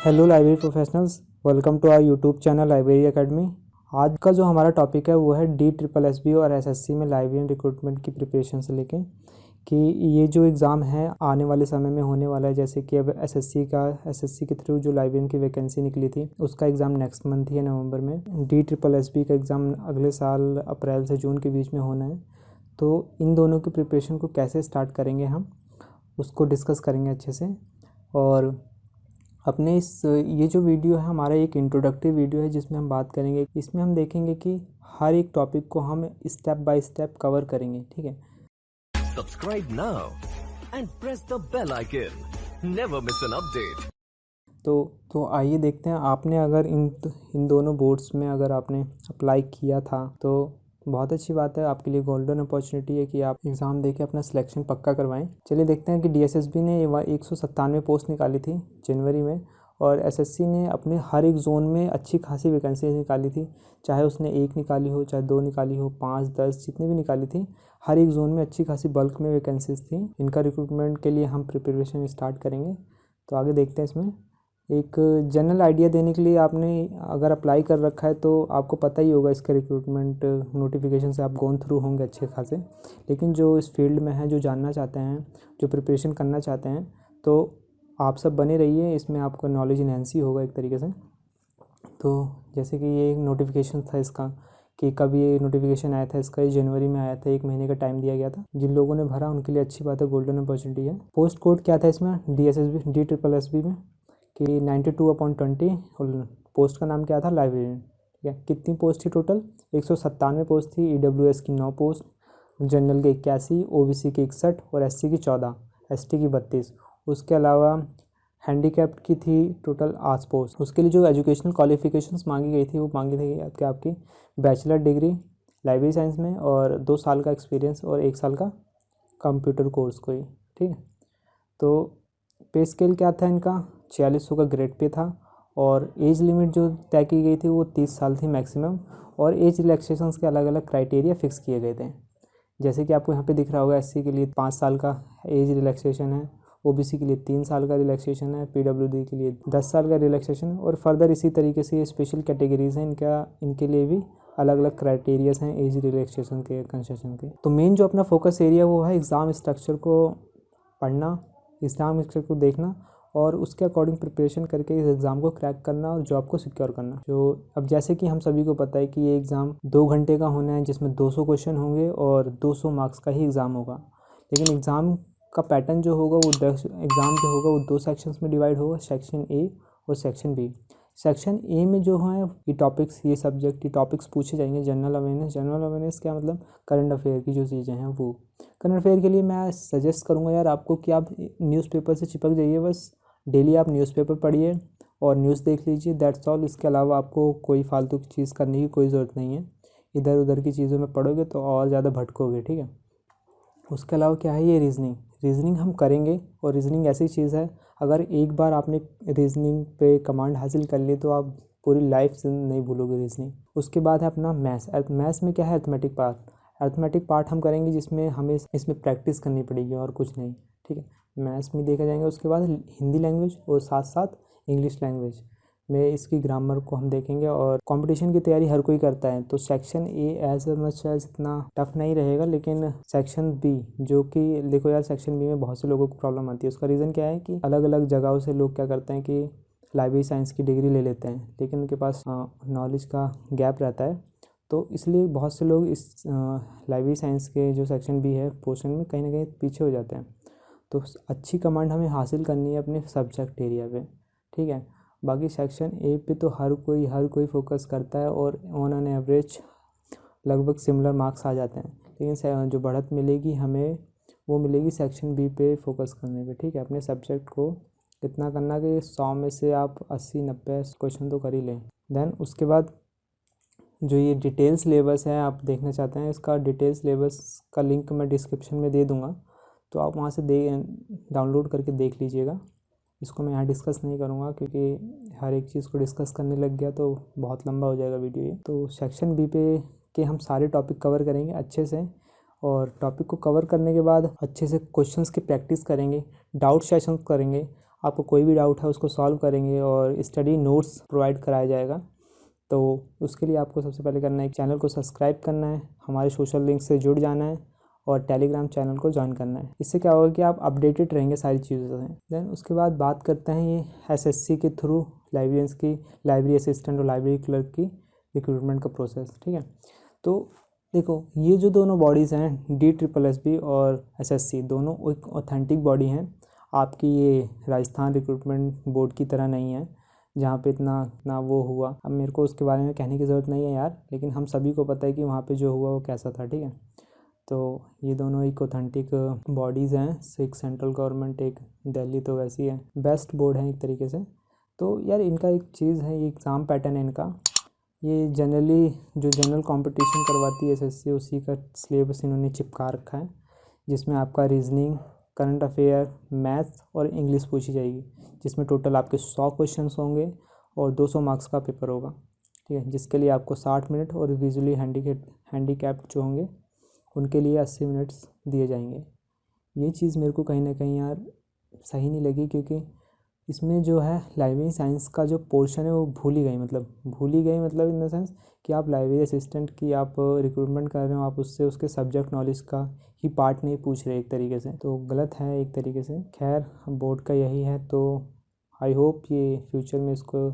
Hello library professionals, welcome to our YouTube channel library academy. आज का जो हमारा टॉपिक है वो है DSSB और SSC में लाइब्रेरी रिक्रूटमेंट की प्रिपरेशन से लेके कि ये जो एग्ज़ाम है आने वाले समय में होने वाला है। जैसे कि अब SSC के थ्रू जो लाइब्रेरियन की वैकेंसी निकली थी उसका एग्ज़ाम नेक्स्ट मंथ ही है, नवंबर में। DSSB का एग्ज़ाम अगले साल अप्रैल से जून के बीच में होना है। तो इन दोनों की प्रिपरेशन को कैसे स्टार्ट करेंगे हम उसको डिस्कस करेंगे अच्छे से। और अपने ये जो वीडियो है हमारा एक इंट्रोडक्टिव वीडियो है जिसमें हम बात करेंगे। इसमें हम देखेंगे कि हर एक टॉपिक को हम स्टेप बाय स्टेप कवर करेंगे, ठीक है। Subscribe now and press the bell icon. Never miss an update. तो आइए देखते हैं। आपने अगर इन दोनों बोर्ड्स में अगर आपने अप्लाई किया था तो बहुत अच्छी बात है, आपके लिए गोल्डन अपॉर्चुनिटी है कि आप एग्ज़ाम देके अपना सिलेक्शन पक्का करवाएं। चलिए देखते हैं कि DSSB ने 197 पोस्ट निकाली थी जनवरी में, और SSC ने अपने हर एक जोन में अच्छी खासी वैकेंसी निकाली थी। चाहे उसने 1 निकाली हो, चाहे 2 निकाली हो, 5, 10 जितनी भी निकाली थी, हर एक जोन में अच्छी खासी बल्क में वैकेंसीज थी। इनका रिक्रूटमेंट के लिए हम प्रिपरेशन स्टार्ट करेंगे। तो आगे देखते हैं। इसमें एक जनरल आइडिया देने के लिए, आपने अगर अप्लाई कर रखा है तो आपको पता ही होगा इसका रिक्रूटमेंट नोटिफिकेशन से आप गोन थ्रू होंगे अच्छे खासे। लेकिन जो इस फील्ड में है, जो जानना चाहते हैं, जो प्रिपरेशन करना चाहते हैं, तो आप सब बने रहिए। इसमें आपको नॉलेज इनहेंस ही होगा एक तरीके से। तो जैसे कि ये नोटिफिकेशन था इसका कि कब ये नोटिफिकेशन आया था इसका, ये जनवरी में आया था। 1 महीने का टाइम दिया गया था। जिन लोगों ने भरा उनके लिए अच्छी बात है, गोल्डन अपॉर्चुनिटी है। पोस्ट कोड क्या था इसमें DSSB में कि 92/20, और पोस्ट का नाम क्या था, लाइब्रेरियन। ठीक है। कितनी पोस्ट थी टोटल? 197 पोस्ट थी। EWS की 9 पोस्ट, जनरल के 81, OBC के 61 और SC की 14, ST की 32। उसके अलावा हैंडीकैप्ड की थी टोटल 8 पोस्ट। उसके लिए जो एजुकेशनल क्वालिफिकेशंस मांगी गई थी वो मांगी थी आपकी बैचलर डिग्री लाइब्रेरी साइंस में, और 2 साल का एक्सपीरियंस और 1 साल का कंप्यूटर कोर्स कोई। ठीक है। तो पे स्केल क्या था इनका? 4600 का ग्रेड पे था, और एज लिमिट जो तय की गई थी वो 30 साल थी मैक्सिमम, और एज रिलैक्सेशंस के अलग अलग क्राइटेरिया फिक्स किए गए थे। जैसे कि आपको यहाँ पे दिख रहा होगा, SC के लिए 5 साल का एज रिलैक्सेशन है, OBC के लिए 3 साल का रिलैक्सेशन है, PWD के लिए 10 साल का रिलैक्सेशन है, और फर्दर इसी तरीके से ये स्पेशल कैटेगरीज हैं इनके लिए भी अलग अलग क्राइटेरियाज हैं एज रिलैक्सेशन के, कंसेशन के। तो मेन जो अपना फोकस एरिया वो है एग्ज़ाम स्ट्रक्चर को पढ़ना, एग्ज़ाम स्ट्रक्चर को देखना, और उसके अकॉर्डिंग प्रिपरेशन करके इस एग्ज़ाम को क्रैक करना और जॉब को सिक्योर करना। जो अब जैसे कि हम सभी को पता है कि ये एग्ज़ाम 2 घंटे का होना है, जिसमें 200 क्वेश्चन होंगे और 200 मार्क्स का ही एग्ज़ाम होगा। लेकिन एग्ज़ाम का पैटर्न जो होगा वो एग्ज़ाम जो होगा वो 2 सेक्शंस में डिवाइड होगा, सेक्शन A और सेक्शन B। सेक्शन A में जो है ये टॉपिक्स पूछे जाएंगे। जनरल अवेयरनेस क्या मतलब? करंट अफेयर की जो चीज़ें हैं वो। करंट अफेयर के लिए मैं सजेस्ट करूँगा यार आपको कि आप न्यूज़पेपर से चिपक जाइए। बस डेली आप न्यूज़पेपर पढ़िए और न्यूज़ देख लीजिए, दैट्स ऑल। इसके अलावा आपको कोई फालतू की चीज़ करने की कोई ज़रूरत नहीं है। इधर उधर की चीज़ों में पढ़ोगे तो और ज़्यादा भटकोगे, ठीक है। उसके अलावा क्या है, ये रीज़निंग हम करेंगे, और रीज़निंग ऐसी चीज़ है, अगर एक बार आपने रीज़निंग पे कमांड हासिल कर ली तो आप पूरी लाइफ से नहीं भूलोगे रीज़निंग। उसके बाद है अपना मैथ्स में क्या है, अर्थमेटिक पार्ट हम करेंगे, जिसमें हमें इसमें प्रैक्टिस करनी पड़ेगी और कुछ नहीं, ठीक है। मैथ्स में देखा जाएंगे। उसके बाद हिंदी लैंग्वेज और साथ साथ इंग्लिश लैंग्वेज में इसकी ग्रामर को हम देखेंगे। और कंपटीशन की तैयारी हर कोई करता है, तो section A as much as इतना टफ नहीं रहेगा। लेकिन सेक्शन B, जो कि देखो यार, सेक्शन B में बहुत से लोगों को प्रॉब्लम आती है। उसका रीज़न क्या है कि अलग अलग जगहों से लोग क्या करते हैं कि लाइब्रेरी साइंस की डिग्री ले लेते हैं, लेकिन उनके पास नॉलेज का गैप रहता है। तो इसलिए बहुत से लोग इस लाइब्रेरी साइंस के जो सेक्शन B है पोर्शन में कहीं ना कहीं पीछे हो जाते हैं। तो अच्छी कमांड हमें हासिल करनी है अपने सब्जेक्ट एरिया पे, ठीक है। बाकी सेक्शन A पे तो हर कोई फोकस करता है, और ऑन एन एवरेज लगभग सिमिलर मार्क्स आ जाते हैं। लेकिन जो बढ़त मिलेगी हमें वो मिलेगी सेक्शन B पे फोकस करने पे, ठीक है। अपने सब्जेक्ट को इतना करना कि 100 में से आप 80-90 क्वेश्चन तो कर ही लें। देन उसके बाद जो ये डिटेल सिलेबस है, आप देखना चाहते हैं, इसका डिटेल सिलेबस का लिंक मैं डिस्क्रिप्शन में दे दूँगा, तो आप वहाँ से डाउनलोड करके देख लीजिएगा। इसको मैं यहाँ डिस्कस नहीं करूँगा, क्योंकि हर एक चीज़ को डिस्कस करने लग गया तो बहुत लंबा हो जाएगा वीडियो ये। तो सेक्शन B पे के हम सारे टॉपिक कवर करेंगे अच्छे से, और टॉपिक को कवर करने के बाद अच्छे से क्वेश्चंस की प्रैक्टिस करेंगे, डाउट सेशंस करेंगे, आपको कोई भी डाउट है उसको सॉल्व करेंगे और स्टडी नोट्स प्रोवाइड कराया जाएगा। तो उसके लिए आपको सबसे पहले करना है चैनल को सब्सक्राइब करना है, हमारे सोशल लिंक से जुड़ जाना है और टेलीग्राम चैनल को ज्वाइन करना है। इससे क्या होगा कि आप अपडेटेड रहेंगे सारी चीज़ों से। देन उसके बाद बात करते हैं ये एसएससी के थ्रू लाइब्रेरियंस की लाइब्रेरी असिस्टेंट और लाइब्रेरी क्लर्क की रिक्रूटमेंट का प्रोसेस, ठीक है। तो देखो ये जो दोनों बॉडीज़ हैं DSSB और एसएससी दोनों एक ऑथेंटिक बॉडी हैं आपकी। ये राजस्थान रिक्रूटमेंट बोर्ड की तरह नहीं है जहाँ पे इतना वो हुआ। अब मेरे को उसके बारे में कहने की ज़रूरत नहीं है यार, लेकिन हम सभी को पता है कि वहाँ पे जो हुआ वो कैसा था, ठीक है। तो ये दोनों एक ऑथेंटिक बॉडीज़ हैं, एक सेंट्रल गवर्नमेंट एक दिल्ली, तो वैसी है बेस्ट बोर्ड है एक तरीके से। तो यार इनका एक चीज़ है, ये एग्ज़ाम पैटर्न है इनका, ये जनरली जो जनरल कंपटीशन करवाती है एसएससी उसी का सिलेबस इन्होंने चिपका रखा है, जिसमें आपका रीजनिंग, करंट अफेयर, मैथ्स और इंग्लिश पूछी जाएगी, जिसमें टोटल आपके 100 क्वेश्चंस होंगे और 200 मार्क्स का पेपर होगा, ठीक है। जिसके लिए आपको 60 मिनट और विजुअली हैंडीकैप्ड जो होंगे उनके लिए 80 मिनट्स दिए जाएंगे। ये चीज़ मेरे को कहीं ना कहीं यार सही नहीं लगी, क्योंकि इसमें जो है लाइब्रेरी साइंस का जो पोर्शन है वो भूल ही गई मतलब इन द सेंस कि आप लाइब्रेरी असिस्टेंट की आप रिक्रूटमेंट कर रहे हो, आप उससे उसके सब्जेक्ट नॉलेज का ही पार्ट नहीं पूछ रहे एक तरीके से, तो गलत है एक तरीके से। खैर बोर्ड का यही है, तो आई होप ये फ्यूचर में इसको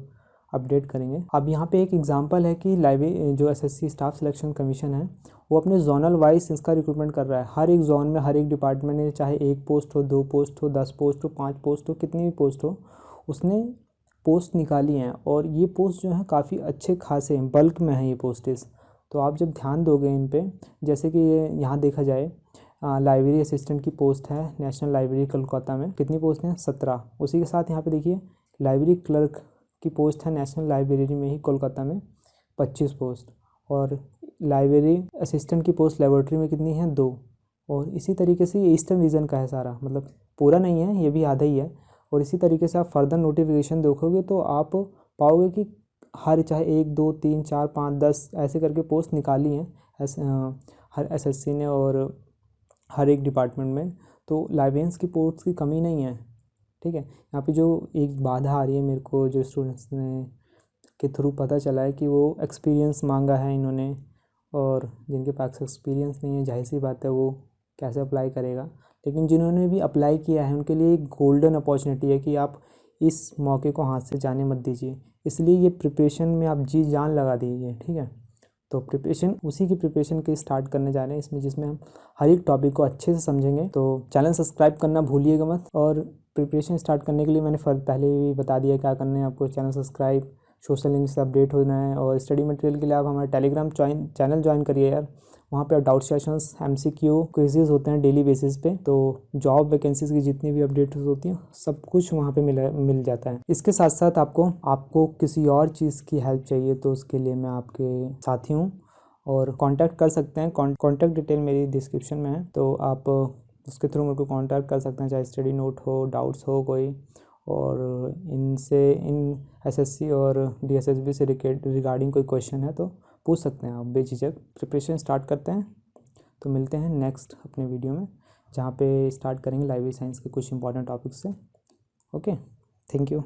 अपडेट करेंगे। अब यहाँ पे एक एग्जांपल है कि लाइब्रेरी जो एसएससी स्टाफ सिलेक्शन कमीशन है वो अपने जोनल वाइज इसका रिक्रूटमेंट कर रहा है। हर एक जोन में हर एक डिपार्टमेंट में, चाहे 1 पोस्ट हो, 2 पोस्ट हो, 10 पोस्ट हो, 5 पोस्ट हो, कितनी भी पोस्ट हो, उसने पोस्ट निकाली हैं और ये पोस्ट जो है काफ़ी अच्छे खासे बल्क में है ये पोस्टेस। तो आप जब ध्यान दोगे इन पे, जैसे कि ये यहाँ देखा जाए लाइब्रेरी असिस्टेंट की पोस्ट है नेशनल लाइब्रेरी कोलकाता में, कितनी पोस्ट हैं 17। उसी के साथ यहाँ पे देखिए लाइब्रेरी क्लर्क की पोस्ट है नेशनल लाइब्रेरी में ही कोलकाता में 25 पोस्ट, और लाइब्रेरी असिस्टेंट की पोस्ट लेबोरेटरी में कितनी है 2। और इसी तरीके से ये ईस्टर्न रीजन का है सारा, मतलब पूरा नहीं है, ये भी आधा ही है। और इसी तरीके से आप फर्दर नोटिफिकेशन देखोगे तो आप पाओगे कि हर चाहे 1 2 3 4 5 10 ऐसे करके पोस्ट निकाली हैं हर एसएससी ने और हर एक डिपार्टमेंट में। तो लाइब्रेरियंस की पोस्ट की कमी नहीं है, ठीक है। यहाँ पे जो एक बाधा आ रही है मेरे को जो स्टूडेंट्स ने के थ्रू पता चला है कि वो एक्सपीरियंस मांगा है इन्होंने, और जिनके पास एक्सपीरियंस नहीं है जाहिर सी बात है वो कैसे अप्लाई करेगा। लेकिन जिन्होंने भी अप्लाई किया है उनके लिए एक गोल्डन अपॉर्चुनिटी है कि आप इस मौके को हाथ से जाने मत दीजिए। इसलिए ये प्रिपरेशन में आप जी जान लगा दीजिए, ठीक है। तो प्रिपरेशन उसी की प्रिपरेशन के स्टार्ट करने जा रहे हैं इसमें, जिसमें हम हर एक टॉपिक को अच्छे से समझेंगे। तो चैनल सब्सक्राइब करना भूलिएगा मत, और प्रिपरेशन स्टार्ट करने के लिए मैंने पहले भी बता दिया क्या करना है आपको। चैनल सब्सक्राइब, सोशल लिंक से अपडेट होना है, और स्टडी मटेरियल के लिए आप हमारे टेलीग्राम चैनल ज्वाइन करिए यार। वहाँ पे डाउट सेशंस, MCQ क्विजेज होते हैं डेली बेसिस पे। तो जॉब वैकेंसीज़ की जितनी भी अपडेट्स होती हैं सब कुछ वहाँ पे मिल जाता है। इसके साथ साथ आपको किसी और चीज़ की हेल्प चाहिए तो उसके लिए मैं आपके साथी हूँ, और कांटेक्ट कर सकते हैं। कांटेक्ट डिटेल मेरी डिस्क्रिप्शन में है, तो आप उसके थ्रू मेरे को कांटेक्ट कर सकते हैं, चाहे स्टडी नोट हो, डाउट्स हो कोई, और इन एसएससी और DSSB से रिगार्डिंग कोई क्वेश्चन है तो पूछ सकते हैं आप बेझिझक। प्रिपरेशन स्टार्ट करते हैं, तो मिलते हैं नेक्स्ट अपने वीडियो में, जहाँ पे स्टार्ट करेंगे लाइब्रेरी साइंस के कुछ इंपॉर्टेंट टॉपिक्स से। Okay, thank you.